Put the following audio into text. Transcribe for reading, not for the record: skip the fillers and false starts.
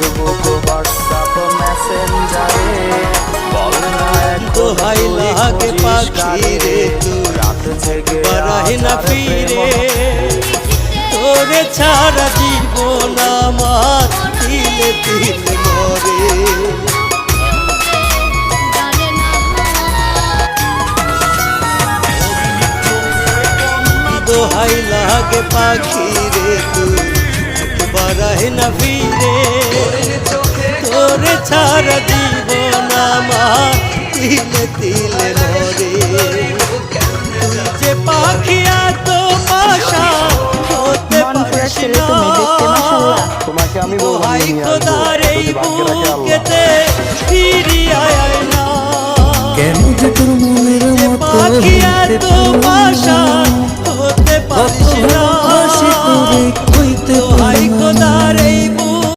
Facebook WhatsApp মেসেঞ্জারে বল না দোহাই লাগে পাখি রে তুই রাত জেগে বারাহি না ফিরে তোরে ছাড়া জীবন আমার তিলে তিলে মরে দোহাই লাগে পাখি রে তুই বারাহি না ফিরে তোরে ছাড়া জীবন আমার তিলে তিলে মরে যে পাখি এত পাশা হতে পারিস না তোমাকে আমি দোহাই খোদার এই বুকেতে ফিরিয়ে আয় না কেন যে তোর মনের মতো পাখি এত পাশা হতে পারিস না কইতে দোহাই খোদার এই